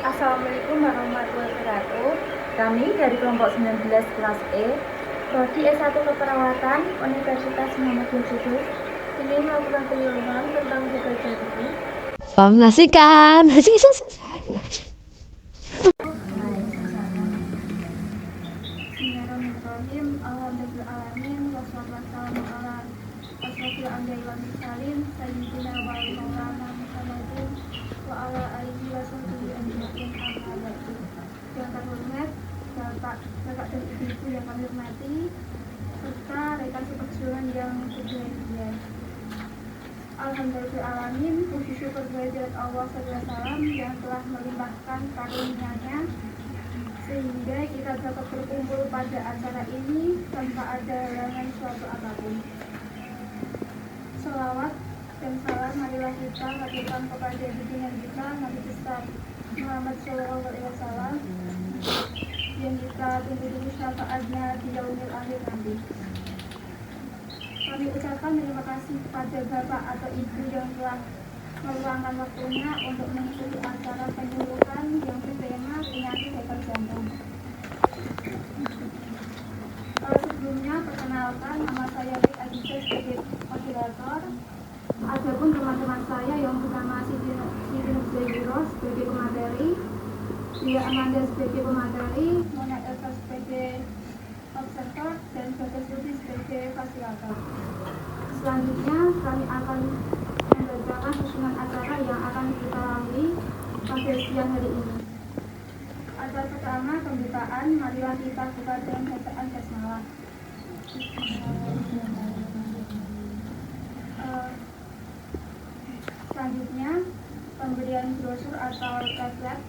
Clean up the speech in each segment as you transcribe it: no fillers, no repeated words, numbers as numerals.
Assalamualaikum warahmatullahi wabarakatuh. Kami dari kelompok 19 kelas E, Prodi S1 Keperawatan Universitas Muhammadiyah Jogja ingin melakukan penyuluhan tentang jaga jarak. Formasikan. Bismillahirrahmanirrahim. Alhamdulillahirrahmanirrahim. Wassalamualaikum warahmatullahi wabarakatuh. Sayyidina wa maulana Muhammadin wa ala alihi wa sahbihi ajma'in. Yang terhormat Bapak dan Ibu yang kami hormati, serta rekan seperjuangan yang berbahagia. Alhamdulillahirrahmanirrahim. Puji syukur kehadirat Allah SWT yang telah melimpahkan karunia-Nya sehingga kita dapat berkumpul pada acara ini tanpa ada halangan suatu apapun. Selawat dan salam marilah kita haturkan kepada junjungan kita Nabi besar Muhammad SAW yang kita tunggu syafaatnya di yaumil akhir nanti. Kami ucapkan terima kasih kepada Bapak atau Ibu yang telah meluangkan waktunya untuk mengikuti acara penyuluhan yang bertema penyakit gagal jantung. Sebelumnya perkenalkan, nama saya Rik Aditya sebagai moderator. Adapun teman-teman saya yang bernama Siti Nurzairo sebagai pemateri, Dia Amanda sebagai pemateri, Mona Elsa sebagai observer, dan Bagas Rudi sebagai fasilitator. Selanjutnya kami akan membacakan susunan acara yang akan kita lalui pada siang hari ini. Acara pertama pembukaan, marilah kita buka dengan bacaan basmalah. Selanjutnya pemberian brosur atau leaflet.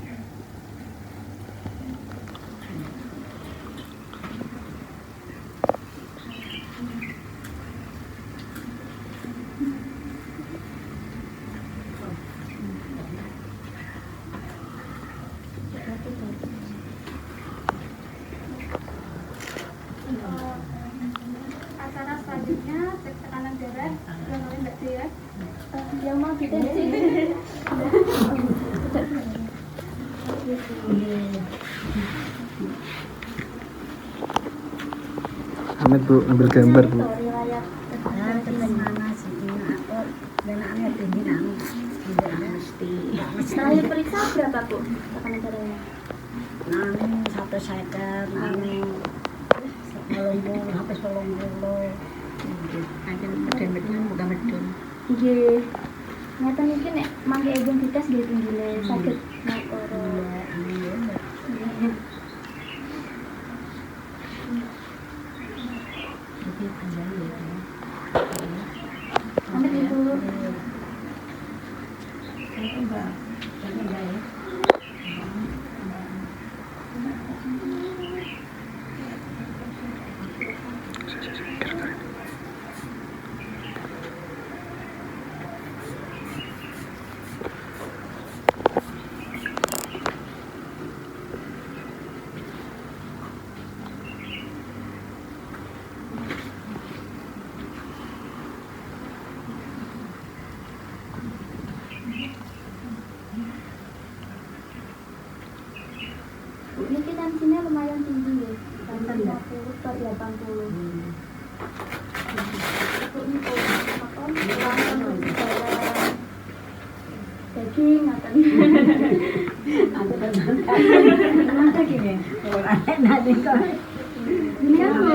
Acara selanjutnya cek tekanan darah, yang lain Mbak Dea. Yang mau kita di sini. Amat Bu, ambil gambar Bu. Setelah diperiksa berapa Bu tekanan darahnya? Satu seker, melumpuh, habis melumpuh. Ada medun, bukan medun. Nggih. Nyata mungkin nek mangke identitas nggih pinggile saged makoro. Amit Ibu. Bu, ini tensinya lumayan tinggi ya, 50 per 80. Bu, ini apa? Langsung berbicara daging atau Nanti gini, nanti kok. ini kan Bu,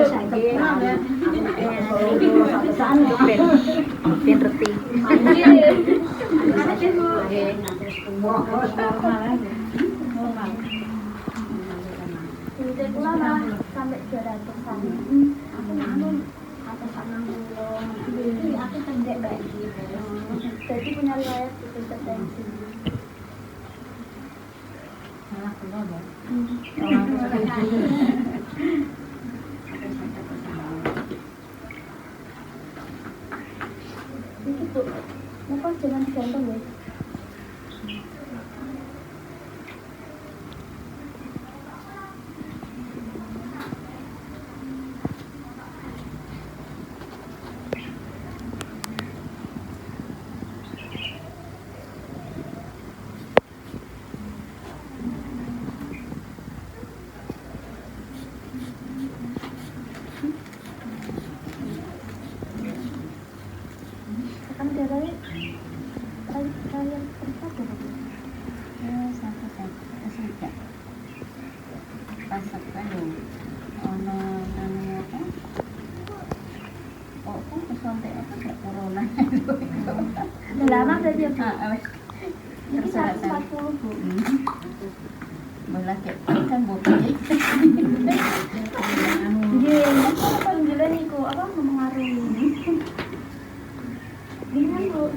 Saan ben reti. iya. Makasih Bu. Jadi pula malah sampai 200-an. Aku namun atas 60. Jadi aku pendek kayak gitu. Jadi punya riwayat hipertensi. Salah keluar ya. Ini Bu, kenapa jangan digantung ya? Ini 140 Bu. Malah kayak kan bobek. Nggih, apa penjualan niku apa mempengaruhi. Dengan Bu.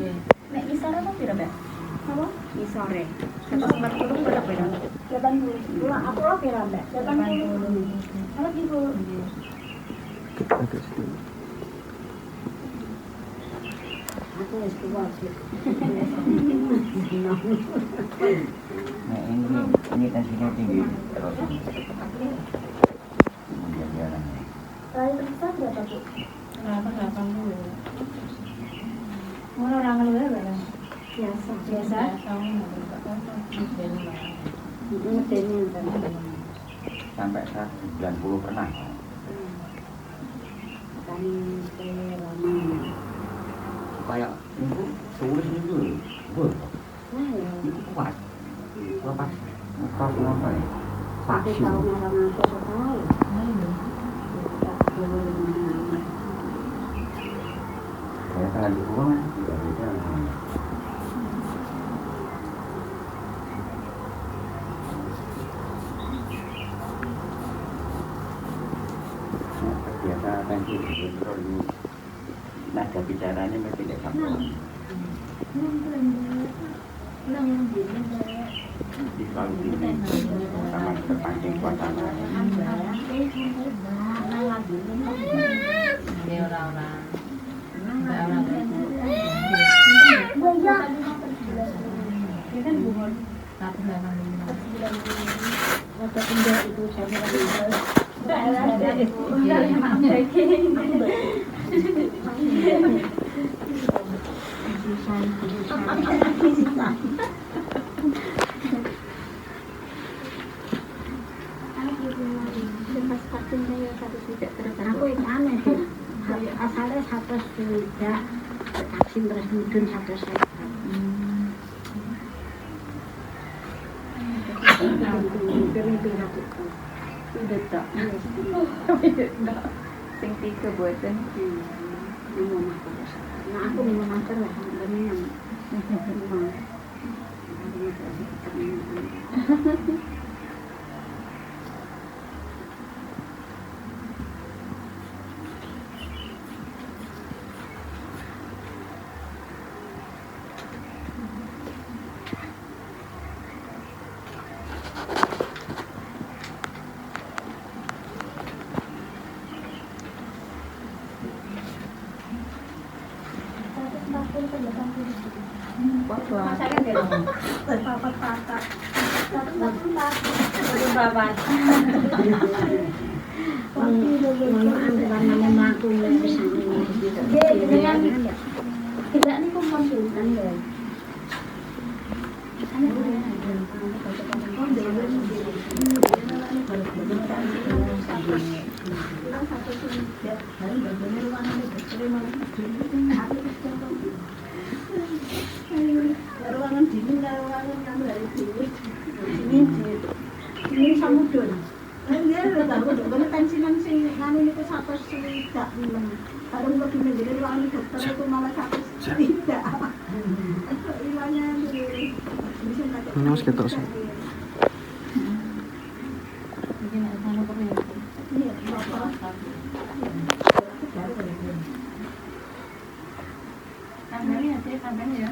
Nek isar apa pira, Mbak? Apa? Isore. 140 berapa pira? 80. Lah aku lo kira Mbak. 80. Kalau Ibu. Agak sedikit. Aku wis tua sih. Nah ini tensinya tinggi terus. Kemudian jalan. Kali periksa berapa Bu? 80. Mau orang luar berapa? Biasa. Biasa? Sampai 190 pernah. Kayak itu sulit itu. Betul. Itu kuat. Lepas lepas apa ya? Saksi. Saya tangan di bawah tidak bisa. Biasa tensi kontrol ini nada bicaranya mesti tidak sampai. Jadi selalu tinggi sama terpancing suasana. Dia orang-orang. Ini kan Bu. Tapi memang Waktu pindah itu saya aku itu aneh sih. Asalnya satu sudah vaksin terus mudun satu sehat. Udah tak. Sing tiga buatan. Nah aku minum masker lah, minum. tidak nih konsultan ya. Ruangan dingin, ruangan kamu dari dulu. Ini samudun. Dia udah tahu dokternya pensiunan sing nganu niku 160. Kalau lebih menjadi ruangan dokter itu malah 160. Riwayatnya bisa pakai. Ini mas ketok sih. Mungkin ada sana perlu. Iya, Bapak. Kameranya sih, kameranya ya.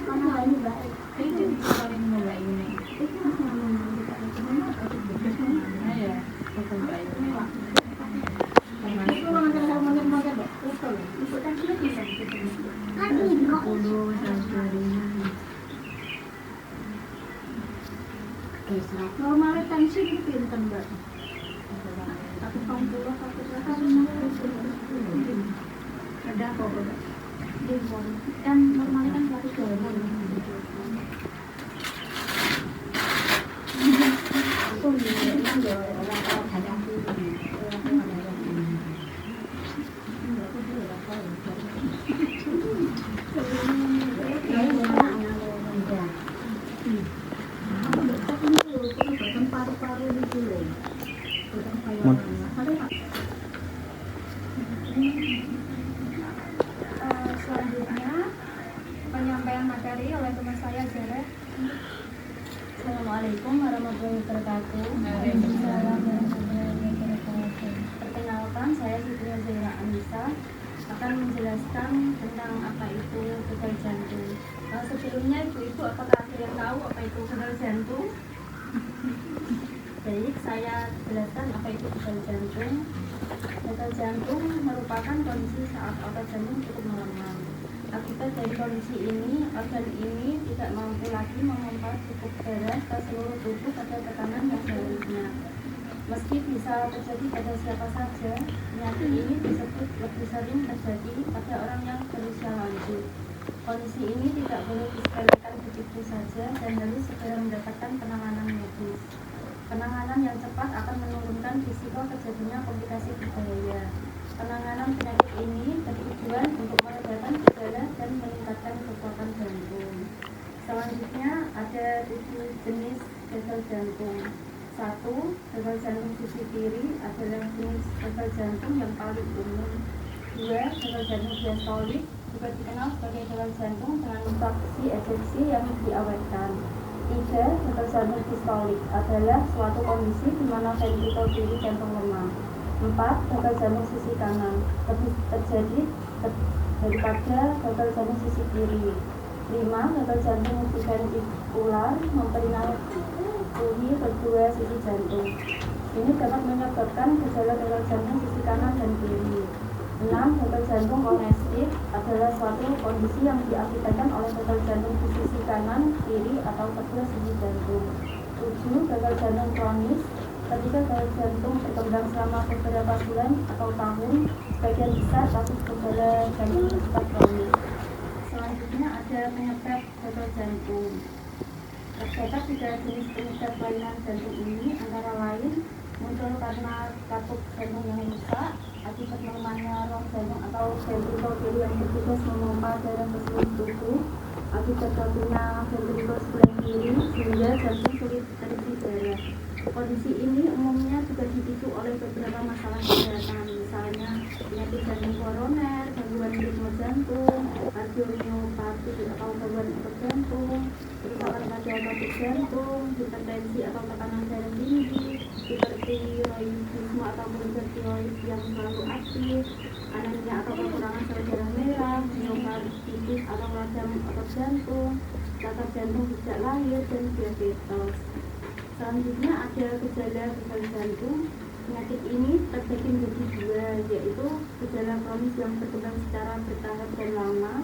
Mana ini baik. Ini paling mulai ini. Itu masih ngomong kita Ya, betul baik. itu orang kalau makan deh. Betul. Itu kan sudah bisa gitu. Normalnya tensi itu pinter mbak. Tapi 60 satu Ada apa mbak? kan normalnya kan 120. Selanjutnya nama saya Zara. Assalamualaikum warahmatullahi wabarakatuh. Waalaikumsalam warahmatullahi wabarakatuh. Perkenalkan, saya Siti Zaira Anissa akan menjelaskan tentang apa itu gagal jantung. Sebelumnya ibu-ibu apakah ada yang tahu apa itu gagal jantung? Baik, saya jelaskan apa itu gagal jantung. Gagal jantung merupakan kondisi saat otot jantung cukup melemah. Akibat dari kondisi ini, organ ini tidak mampu lagi memompa cukup darah ke seluruh tubuh pada tekanan yang seharusnya. Meski bisa terjadi pada siapa saja, penyakit ini disebut lebih sering terjadi pada orang yang berusia lanjut. Kondisi ini tidak boleh disepelekan begitu saja dan harus segera mendapatkan penanganan medis. Penanganan yang cepat akan menurunkan risiko terjadinya komplikasi berbahaya. Penanganan penyakit ini bertujuan untuk meredakan gejala dan meningkatkan kekuatan jantung. Selanjutnya ada 7 jenis gagal jantung. 1. Gagal jantung sisi kiri adalah jenis gagal jantung yang paling umum. 2. Gagal jantung diastolik juga dikenal sebagai gagal jantung dengan fraksi ejeksi yang diawetkan. 3. Gagal jantung distolik adalah suatu kondisi di mana ventrikel kiri jantung lemah. 4. Gagal jantung sisi kanan lebih terjadi daripada gagal jantung sisi kiri. 5. Gagal jantung multiventikular mempengaruhi kedua sisi jantung. Ini dapat menyebabkan gejala gagal jantung sisi kanan dan kiri. 6. Gagal jantung kongestif adalah suatu kondisi yang diakibatkan oleh gagal jantung di sisi kanan, kiri, atau kedua sisi jantung. 7. Gagal jantung kronis. Ketika gagal jantung berkembang selama beberapa bulan atau tahun, sebagian besar kasus gejala jantung bersifat kronis. Selanjutnya ada penyebab gagal jantung. Terdapat 3 jenis penyebab kelainan jantung ini, antara lain muncul karena katup jantung yang rusak akibat melemahnya rong jantung atau ventrikel kiri yang bertugas memompa darah ke seluruh tubuh, akibat satunya ventrikel sebelah kiri sehingga jantung sulit terisi darah. Kondisi ini umumnya juga dipicu oleh beberapa masalah kesehatan, misalnya penyakit jantung koroner, gangguan ritme jantung, kardiomiopati atau gangguan otot jantung, kerusakan pada otot jantung, hipertensi atau tekanan darah tinggi, hipertiroidisme atau hipertiroid yang selalu aktif, anemia atau kekurangan sel darah merah, miokarditis atau radang otot jantung, cacat jantung sejak lahir, dan diabetes. Selanjutnya ada gejala gagal jantung. Penyakit ini terbagi menjadi 2, yaitu gejala kronis yang berkembang secara bertahap dan lama,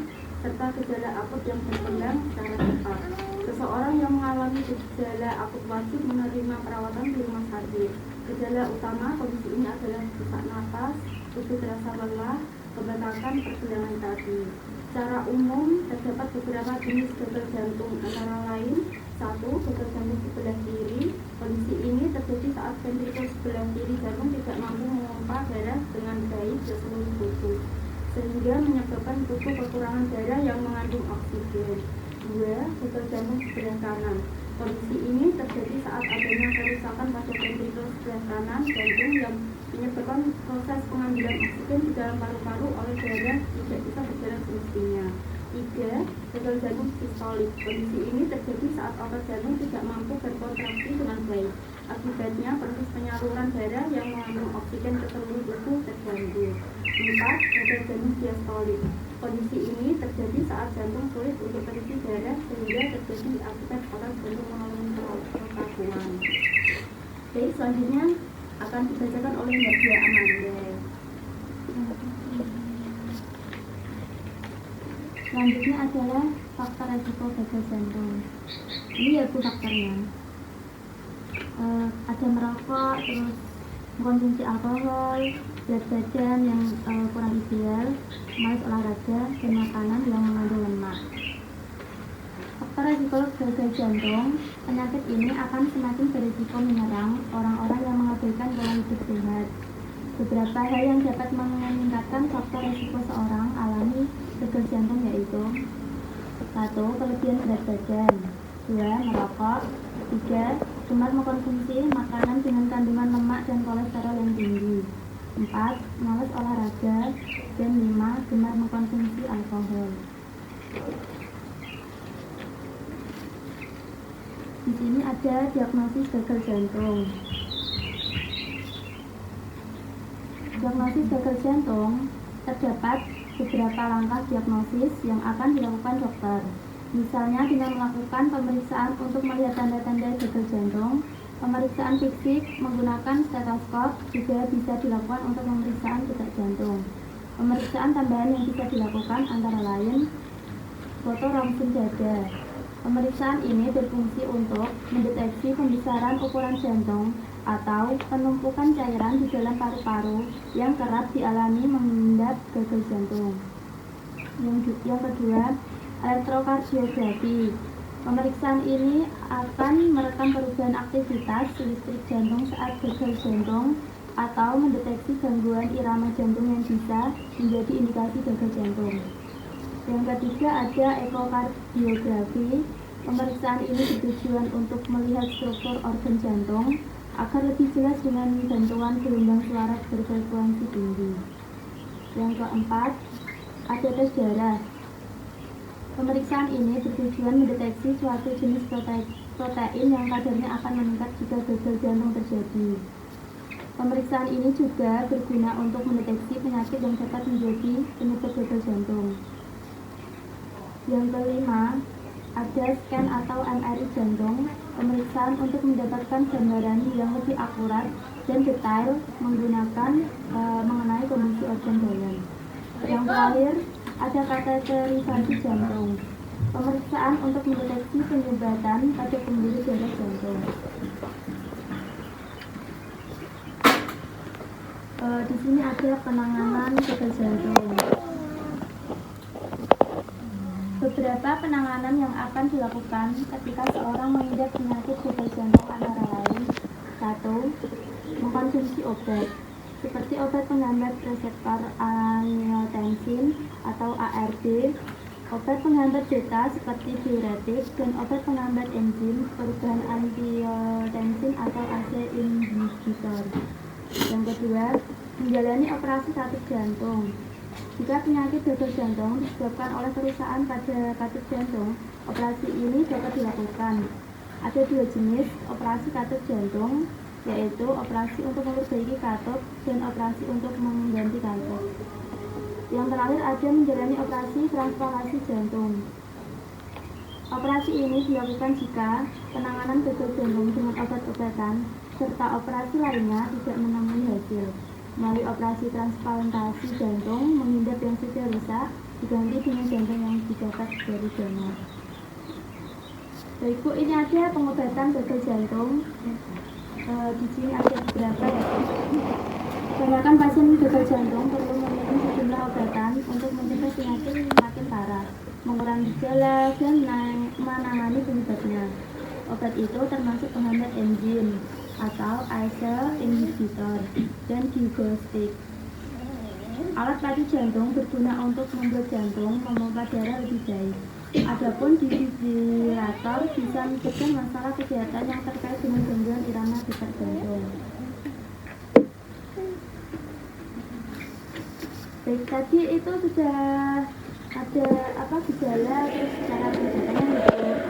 serta gejala akut yang berkembang secara cepat. Seseorang yang mengalami gejala akut wajib menerima perawatan di rumah sakit. Gejala utama kondisi ini adalah sesak napas, tubuh terasa lelah, pembengkakan pergelangan kaki. Secara umum terdapat beberapa jenis gagal jantung, antara lain 1. Gagal jantung sebelah kiri. Kondisi ini terjadi saat ventrikel sebelah kiri jantung tidak mampu memompa darah dengan baik ke seluruh tubuh, sehingga menyebabkan tubuh kekurangan darah yang mengandung oksigen. 2. Gagal jantung sebelah kanan. Kondisi ini terjadi saat adanya kerusakan pada ventrikel sebelah kanan jantung yang menyebabkan proses pengambilan oksigen di dalam paru-paru oleh darah tidak bisa berjalan semestinya. 3. Gagal jantung sistolik. Kondisi ini terjadi saat otot jantung tidak mampu berkontraksi dengan baik. Akibatnya proses penyaluran darah yang mengandung oksigen ke seluruh tubuh terganggu. 4. Gagal jantung diastolik. Kondisi ini terjadi saat jantung sulit untuk terisi darah sehingga terjadi akibat otot jantung mengalami kerakuan. Oke, selanjutnya akan dibacakan oleh Mbak Dia Amanda. Selanjutnya adalah faktor resiko gagal jantung. Ini ya Bu faktornya. Ada merokok, terus mengkonsumsi alkohol, berat badan yang kurang ideal, malas olahraga, dan makanan yang mengandung lemak. Faktor resiko gagal jantung, penyakit ini akan semakin berisiko menyerang orang-orang yang mengabaikan pola hidup sehat. Beberapa hal yang dapat meningkatkan faktor resiko seorang alami gagal jantung yaitu 1. Kelebihan berat badan. 2. Merokok. 3. Gemar mengkonsumsi makanan dengan kandungan lemak dan kolesterol yang tinggi. 4. Malas olahraga. Dan 5. Gemar mengkonsumsi alkohol. Di sini ada diagnosis gagal jantung. Diagnosis gagal jantung terdapat beberapa langkah diagnosis yang akan dilakukan dokter. Misalnya dengan melakukan pemeriksaan untuk melihat tanda-tanda gagal jantung, pemeriksaan fisik menggunakan stetoskop juga bisa dilakukan untuk pemeriksaan detak jantung. Pemeriksaan tambahan yang bisa dilakukan antara lain foto rongsen dada. Pemeriksaan ini berfungsi untuk mendeteksi pembesaran ukuran jantung atau penumpukan cairan di dalam paru-paru yang kerap dialami mengendap gagal jantung. Yang kedua, elektrokardiografi. Pemeriksaan ini akan merekam perubahan aktivitas listrik jantung saat gagal jantung atau mendeteksi gangguan irama jantung yang bisa menjadi indikasi gagal jantung. Yang ketiga ada ekokardiografi. Pemeriksaan ini bertujuan untuk melihat struktur organ jantung agar lebih jelas dengan bantuan gelombang suara berfrekuensi tinggi. Yang keempat ada tes darah. Pemeriksaan ini bertujuan mendeteksi suatu jenis protein yang kadarnya akan meningkat jika gagal jantung terjadi. Pemeriksaan ini juga berguna untuk mendeteksi penyakit yang dapat menjadi penyebab gagal jantung. Yang kelima, ada scan atau MRI jantung, pemeriksaan untuk mendapatkan gambaran yang lebih akurat dan detail mengenai kondisi organ dalam. Yang terakhir, ada kateterisasi jantung, pemeriksaan untuk mendeteksi penyumbatan pada pembuluh darah jantung. Di sini ada penanganan gagal jantung. Beberapa penanganan yang akan dilakukan ketika seorang mengidap penyakit gagal jantung antara lain: 1. Mengkonsumsi obat seperti obat penghambat reseptor angiotensin atau ARB, obat penghambat beta seperti diuretik, dan obat penghambat enzim perubahan angiotensin atau ACE inhibitor. Yang kedua, menjalani operasi katup jantung. Jika penyakit gagal jantung disebabkan oleh kerusakan pada katup jantung, operasi ini dapat dilakukan. Ada dua jenis operasi katup jantung, yaitu operasi untuk memperbaiki katup dan operasi untuk mengganti katup. Yang terakhir ada menjalani operasi transplantasi jantung. Operasi ini dilakukan jika penanganan gagal jantung dengan obat-obatan serta operasi lainnya tidak menemui hasil. Melalui operasi transplantasi jantung, menghindar yang sudah rusak diganti dengan jantung yang didapat dari donor. Baik Bu, ini ada pengobatan gagal jantung. Di sini ada beberapa ya. Kebanyakan pasien gagal jantung perlu meminum sejumlah obatan untuk mencegah penyakit semakin parah, mengurangi gejala, dan menangani penyebabnya. Obat itu termasuk penghambat enzim atau ACE inhibitor dan digoxin. Alat pacu jantung berguna untuk membuat jantung memompa darah lebih baik. Adapun defibrilator bisa mencegah masalah kesehatan yang terkait dengan gangguan irama detak jantung. Baik, tadi itu sudah ada gejala, terus cara pencegahannya gitu.